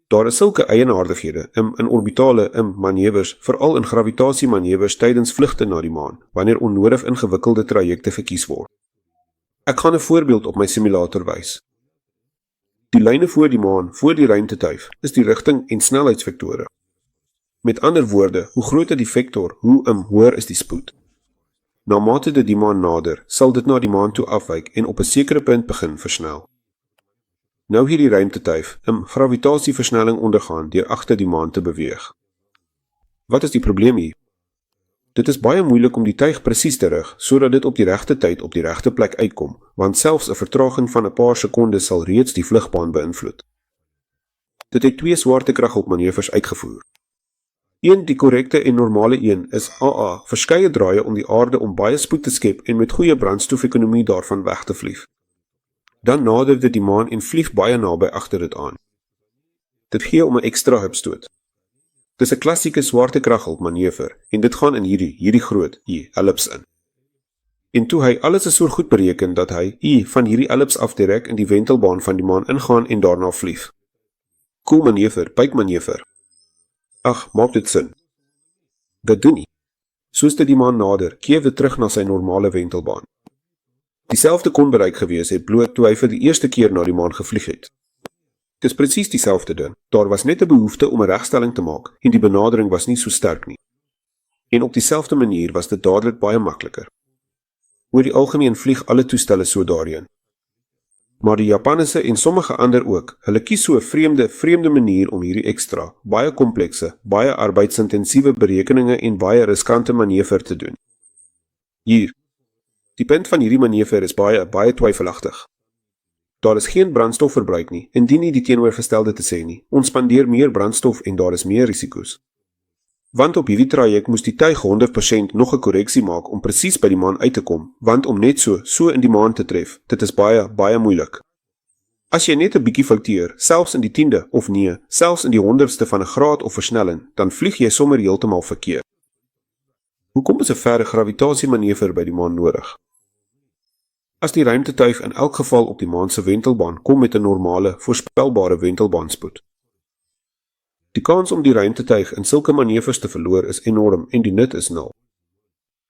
Daar is sulke eienaardighede in orbitale manoeuvres, veral in gravitasiemanoeuvres tydens vlugte na die maan, wanneer onnodig ingewikkelde trajekte verkies word. Ek gaan 'n voorbeeld op my simulator wys. Die lyne voor die maan, voor die ruimtetuig, is die rigting en snelheidsvektore. Met ander woorde, hoe groter die vektor, hoe hoër is die spoed. Naarmate dit die maan nader, sal dit na die maan toe afwyk en op 'n sekere punt begin versnel. Nou hierdie ruimtetuig gravitasieversnelling ondergaan deur agter die maan te beweeg. Wat is die probleem hier? Dit is baie moeilik om die tuig presies te rig, sodat dit op die regte tyd op die regte plek uitkom, want selfs 'n vertraging van 'n paar sekondes sal reeds die vlugbaan beïnvloed. Dit het 2 swaartekraghulpmanoeuvres uitgevoer. Die korrekte en normale een is AA, verskeie draaie om die aarde om baie spoed te skep en met goeie brandstofekonomie daarvan weg te vlieg. Dan nader dit die maan en vlieg baie naby agter dit aan. Dit gee om 'n ekstra hupstoot. Dis 'n klassieke swaartekraghulpmanoeuvre en dit gaan in hierdie groot ellips in. En toe hy alles is so goed bereken dat hy van hierdie ellips af direk in die wentelbaan van die maan ingaan en daarna vlieg. Cool manoeuvre, buikmanoeuvre. Ag, maak dit sin. Dit doen nie. Soos dit die maan nader, keer dit terug na sy normale wentelbaan. Dieselfde kon bereik gewees het bloot toe hy vir die eerste keer na die maan gevlieg het. Dis presies dieselfde ding. Daar was net 'n behoefte om 'n regstelling te maak en die benadering was nie so sterk nie. En op dieselfde manier was dit dadelik baie makliker. Oor die algemeen vlieg alle toestelle so daarheen. Maar die Japanese en sommige ander ook, hulle kies so 'n vreemde manier om hierdie ekstra, baie komplekse, baie arbeidsintensieve berekeninge en baie riskante manoeuvre te doen. Hier. Die punt van hierdie manoeuvre is baie twyfelagtig. Daar is geen brandstofverbruik nie, indien nie die teenoorgestelde te sê nie. Ons spandeer meer brandstof en daar is meer risiko's. Want op hierdie traject moes die tuig 100% nog 'n korreksie maak om presies by die maan uit te kom, want om net so in die maan te tref, dit is baie moeilik. As jy net 'n bietjie fouteer, selfs in die 10de of nee, selfs in die 100ste van 'n graad of versnelling, dan vlieg jy sommer heeltemal verkeerd. Hoekom is 'n verre gravitasiemanoeuvre by die maan nodig? As die ruimtetuig in elk geval op die maan se wentelbaan kom met 'n normale, voorspelbare wentelbaanspoed. Die kans om die ruimtetuig in sulke manoeuvres te verloor is enorm en die nut is nul.